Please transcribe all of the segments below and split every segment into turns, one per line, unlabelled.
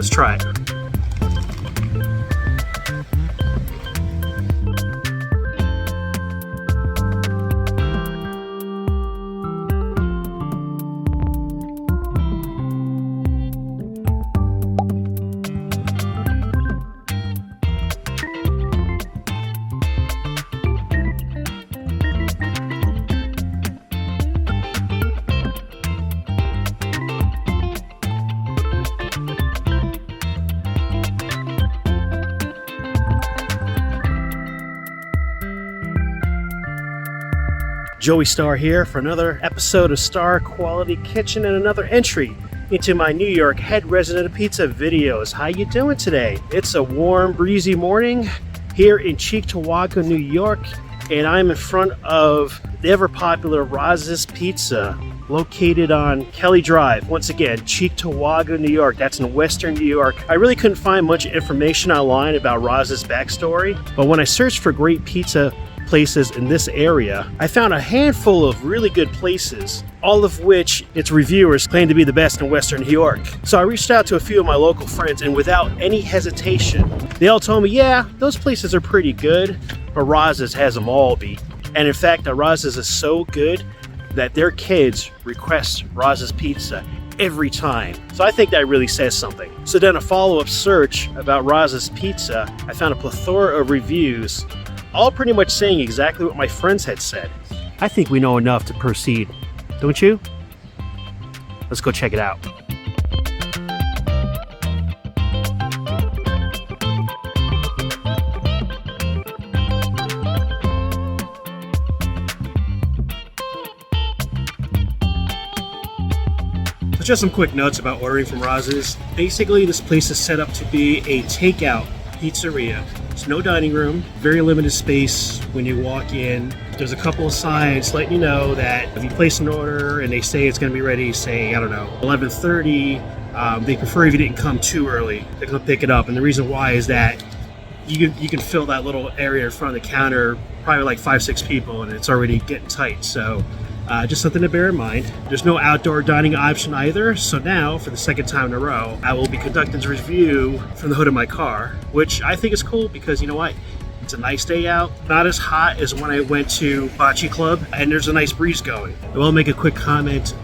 Let's try it. Joey Starr here for another episode of Starr Quality Kitchen and another entry into my New York Head Resident of Pizza videos. How you doing today? It's a warm, breezy morning here in Cheektowaga, New York, and I'm in front of the ever-popular Roz's Pizza, located on Kelly Drive. Once again, Cheektowaga, New York. That's in Western New York. I really couldn't find much information online about Roz's backstory, but when I searched for great pizza places in this area, I found a handful of really good places, all of which its reviewers claim to be the best in Western New York. So I reached out to a few of my local friends, and without any hesitation, they all told me, yeah, those places are pretty good, but Roz's has them all beat. And in fact, Roz's is so good that their kids request Roz's Pizza every time. So I think that really says something. So then a follow-up search about Roz's Pizza, I found a plethora of reviews, all pretty much saying exactly what my friends had said. I think we know enough to proceed, don't you? Let's go check it out. So just some quick notes about ordering from Roz's. Basically, this place is set up to be a takeout pizzeria. There's no dining room, very limited space when you walk in. There's a couple of signs letting you know that if you place an order and they say it's going to be ready, say, I don't know, 11:30, they prefer if you didn't come too early to come pick it up. And the reason why is that you can fill that little area in front of the counter, probably like 5-6 people, and it's already getting tight. So just something to bear in mind. There's no outdoor dining option either, so now, for the second time in a row, I will be conducting this review from the hood of my car, which I think is cool because, you know what? It's a nice day out, not as hot as when I went to Bocce Club, and there's a nice breeze going. I will make a quick comment.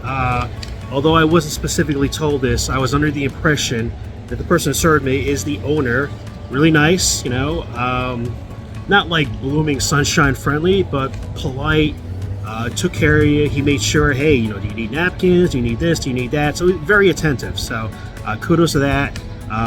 Although I wasn't specifically told this, I was under the impression that the person who served me is the owner. Really nice, you know, not like blooming sunshine friendly, but polite. Took care of you. He made sure, hey, you know, do you need napkins? Do you need this? Do you need that? So very attentive. So kudos to that.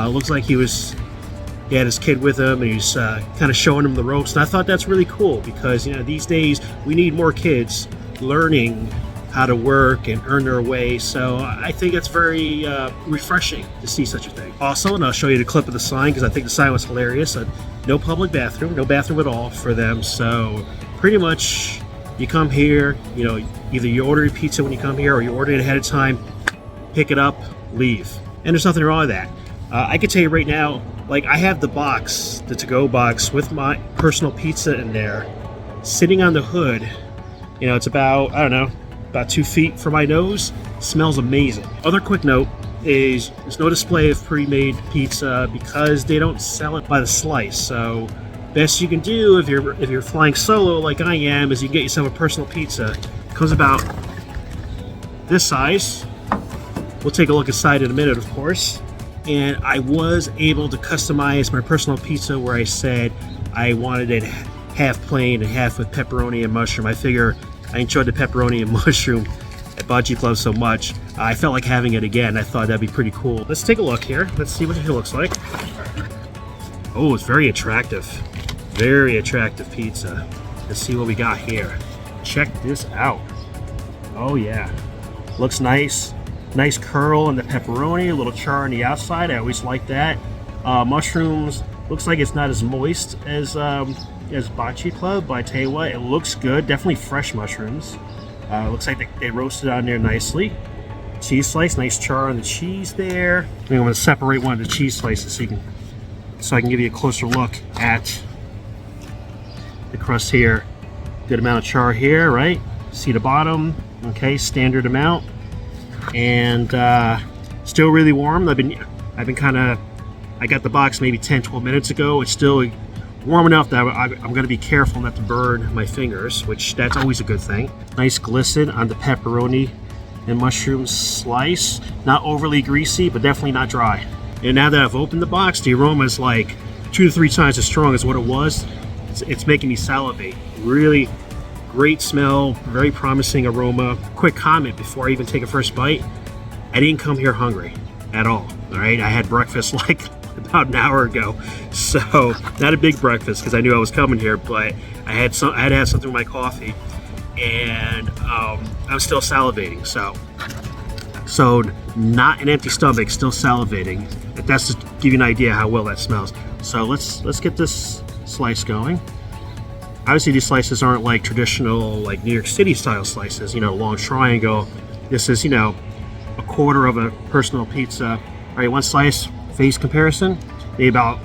Looks like he had his kid with him, and he's kind of showing him the ropes. And I thought that's really cool because, you know, these days we need more kids learning how to work and earn their way. So I think it's very refreshing to see such a thing. Also, and I'll show you the clip of the sign because I think the sign was hilarious. No public bathroom, no bathroom at all for them. So pretty much, you come here, you know, either you order your pizza when you come here or you order it ahead of time, pick it up, leave. And there's nothing wrong with that. I can tell you right now, like, I have the box, the to-go box with my personal pizza in there, sitting on the hood. You know, it's about, I don't know, about 2 feet from my nose. Smells amazing. Other quick note is there's no display of pre-made pizza because they don't sell it by the slice. So best you can do if you're flying solo like I am is you get yourself a personal pizza. It comes about this size. We'll take a look inside in a minute, of course. And I was able to customize my personal pizza where I said I wanted it half plain and half with pepperoni and mushroom. I figure I enjoyed the pepperoni and mushroom at Bocce Club so much. I felt like having it again. I thought that'd be pretty cool. Let's take a look here. Let's see what it looks like. Oh, it's very attractive. Very attractive pizza. Let's see what we got here. Check this out. Oh yeah, looks nice. Nice curl in the pepperoni, a little char on the outside. I always like that. Mushrooms, looks like it's not as moist as Bocce Club, but I tell you what, it looks good. Definitely fresh mushrooms. Looks like they roasted on there nicely. Cheese slice, nice char on the cheese there. I think I'm going to separate one of the cheese slices so I can give you a closer look at the crust here. Good amount of char here, right? See the bottom, okay, standard amount. And still really warm. I've been kind of I got the box maybe 10-12 minutes ago. It's still warm enough that I'm going to be careful not to burn my fingers, which that's always a good thing. Nice glisten on the pepperoni and mushroom slice. Not overly greasy, but definitely not dry. And now that I've opened the box, the aroma is like 2 to 3 times as strong as what it was. It's making me salivate. Really great smell, very promising aroma. Quick comment before I even take a first bite. I didn't come here hungry at all right? I had breakfast like about an hour ago, so not a big breakfast because I knew I was coming here, but I had to have something with my coffee, and I'm still salivating. So not an empty stomach, still salivating. That's to give you an idea how well that smells. So let's get this slice going. Obviously, these slices aren't like traditional like New York City style slices, you know, long triangle. This is, you know, a quarter of a personal pizza. All right, one slice, face comparison, maybe about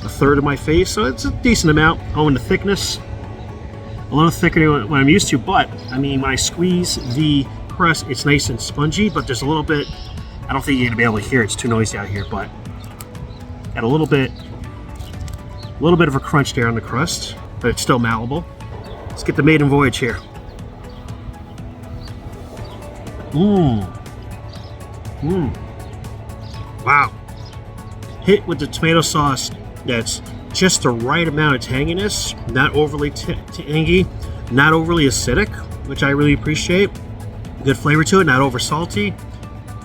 a third of my face, so it's a decent amount. Oh, and the thickness, a little thicker than what I'm used to, but I mean, when I squeeze the crust, it's nice and spongy, but there's a little bit, I don't think you're gonna be able to hear it, it's too noisy out here, but got a little bit of a crunch there on the crust, but it's still malleable. Let's get the maiden voyage here. Wow. Hit with the tomato sauce that's just the right amount of tanginess, not overly tangy, not overly acidic, which I really appreciate. Good flavor to it, not over salty.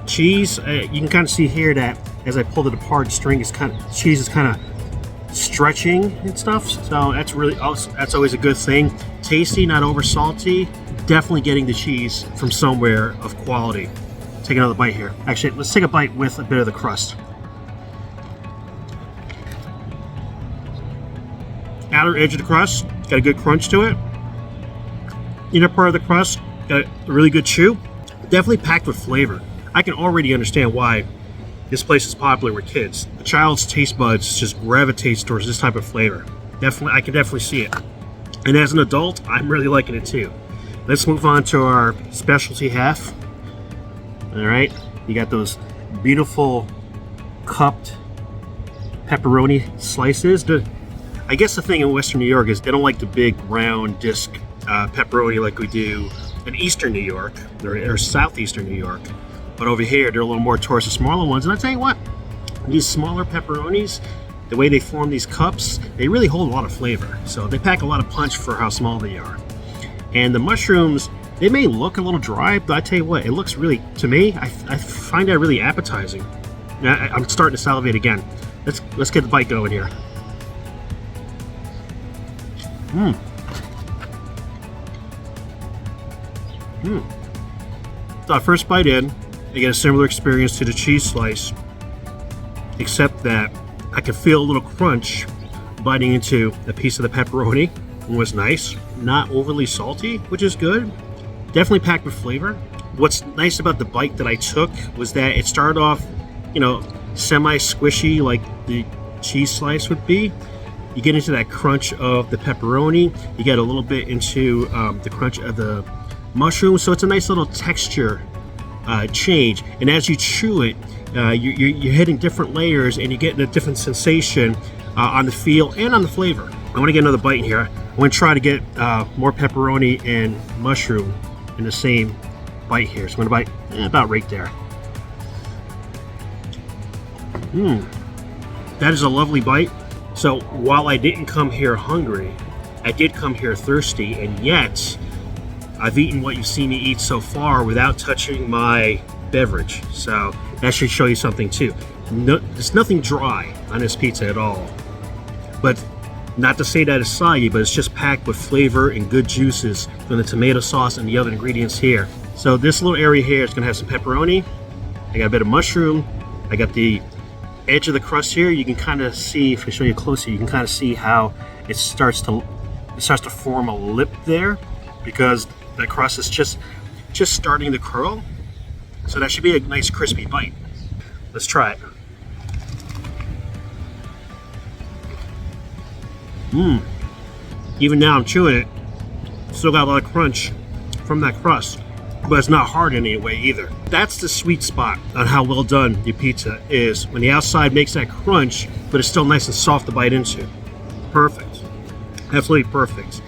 Cheese, you can kind of see here that as I pulled it apart, cheese is kind of stretching and stuff, so that's always a good thing. Tasty, not over salty. Definitely getting the cheese from somewhere of quality. Take another bite here. Actually, let's take a bite with a bit of the crust. Outer edge of the crust got a good crunch to it. Inner part of the crust got a really good chew. Definitely packed with flavor. I can already understand why this place is popular with kids. The child's taste buds just gravitates towards this type of flavor. Definitely, I can definitely see it. And as an adult, I'm really liking it too. Let's move on to our specialty half. All right, you got those beautiful cupped pepperoni slices. I guess the thing in Western New York is they don't like the big round disc pepperoni like we do in Eastern New York or Southeastern New York. But over here, they're a little more towards the smaller ones. And I tell you what, these smaller pepperonis, the way they form these cups, they really hold a lot of flavor. So they pack a lot of punch for how small they are. And the mushrooms, they may look a little dry, but I tell you what, it looks really, to me, I find that really appetizing. I'm starting to salivate again. Let's get the bite going here. So first bite in, I get a similar experience to the cheese slice, except that I can feel a little crunch biting into a piece of the pepperoni. It was nice, not overly salty, which is good. Definitely packed with flavor. What's nice about the bite that I took was that it started off, you know, semi-squishy like the cheese slice would be. You get into that crunch of the pepperoni. You get a little bit into the crunch of the mushroom. So it's a nice little texture change. And as you chew it, you're hitting different layers and you're getting a different sensation on the feel and on the flavor. I want to get another bite in here. I want to try to get more pepperoni and mushroom in the same bite here. So I'm going to bite about right there. That is a lovely bite. So while I didn't come here hungry, I did come here thirsty, and yet I've eaten what you've seen me eat so far without touching my beverage. So that should show you something too. There's nothing dry on this pizza at all. But not to say that it's soggy, but it's just packed with flavor and good juices from the tomato sauce and the other ingredients here. So this little area here is gonna have some pepperoni. I got a bit of mushroom. I got the edge of the crust here. You can kind of see, if I show you closer, you can kind of see how it starts to form a lip there, because the crust is just starting to curl. So that should be a nice crispy bite. Let's try it. Even now I'm chewing it, still got a lot of crunch from that crust. but it's not hard in any way either. That's the sweet spot on how well done your pizza is, when the outside makes that crunch, but it's still nice and soft to bite into. Perfect. Absolutely perfect.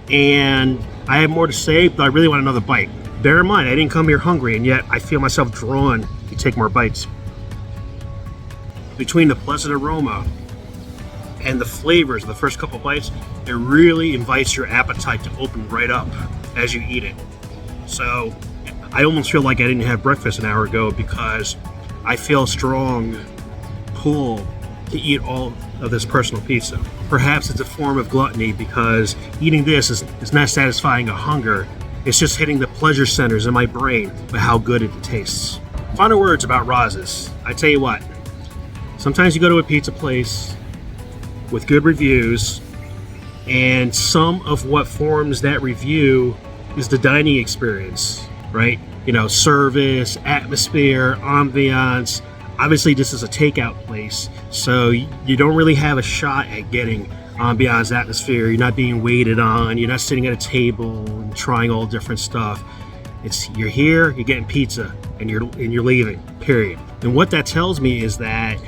And I have more to say, but I really want another bite. Bear in mind, I didn't come here hungry, and yet I feel myself drawn to take more bites. Between the pleasant aroma and the flavors of the first couple bites, it really invites your appetite to open right up as you eat it. So I almost feel like I didn't have breakfast an hour ago, because I feel a strong pull to eat all of this personal pizza. Perhaps it's a form of gluttony, because eating this is not satisfying a hunger. It's just hitting the pleasure centers in my brain with how good it tastes. Final words about Roz's. I tell you what, sometimes you go to a pizza place with good reviews, and some of what forms that review is the dining experience, right? You know, service, atmosphere, ambiance. Obviously, this is a takeout place, so you don't really have a shot at getting ambiance, atmosphere. You're not being waited on. You're not sitting at a table and trying all different stuff. You're here, you're getting pizza, and you're leaving. Period. And what that tells me is that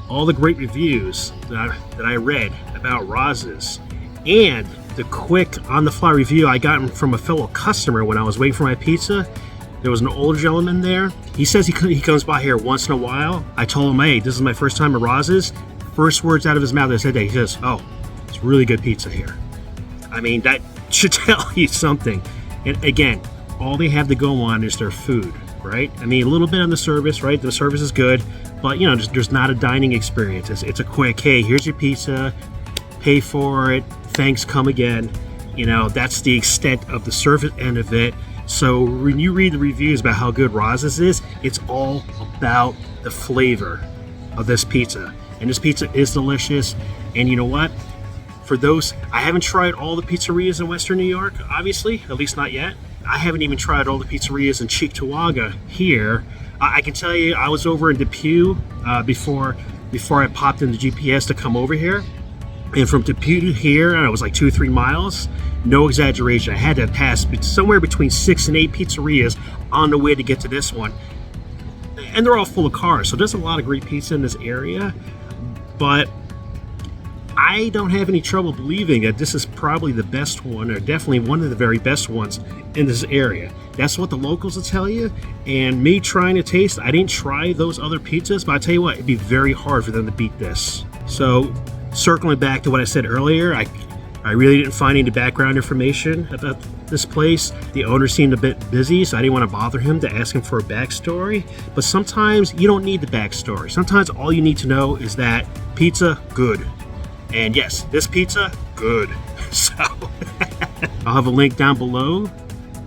all the great reviews that I read about Roz's, and the quick on-the-fly review I got from a fellow customer when I was waiting for my pizza. There was an older gentleman there. He says he comes by here once in a while. I told him, hey, this is my first time at Roz's. First words out of his mouth that said that, he says, oh, it's really good pizza here. I mean, that should tell you something. And again, all they have to go on is their food, right? I mean, a little bit on the service, right? The service is good, but you know, there's not a dining experience. It's a quick, hey, here's your pizza, pay for it, thanks, come again. You know, that's the extent of the service end of it. So when you read the reviews about how good Roz's is, it's all about the flavor of this pizza. And this pizza is delicious. And you know what? For those, I haven't tried all the pizzerias in Western New York, obviously, at least not yet. I haven't even tried all the pizzerias in Cheektowaga here. I can tell you, I was over in Depew before I popped in the GPS to come over here. And from Depew to here, it was like 2 or 3 miles. No exaggeration. I had to pass somewhere between 6 and 8 pizzerias on the way to get to this one. And they're all full of cars, so there's a lot of great pizza in this area. But I don't have any trouble believing that this is probably the best one, or definitely one of the very best ones in this area. That's what the locals will tell you. And me trying to taste, I didn't try those other pizzas, but I tell you what, it'd be very hard for them to beat this. So circling back to what I said earlier, I really didn't find any background information about this place. The owner seemed a bit busy, so I didn't want to bother him to ask him for a backstory. But sometimes you don't need the backstory. Sometimes all you need to know is that pizza, good. And yes, this pizza, good. So I'll have a link down below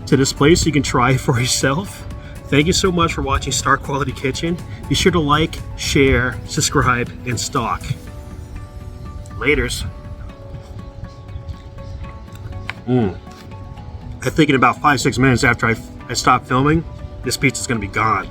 to this place so you can try it for yourself. Thank you so much for watching Starr Quality Kitchen. Be sure to like, share, subscribe, and stalk. Laters. I think in about 5-6 minutes after I stop filming, this pizza's gonna be gone.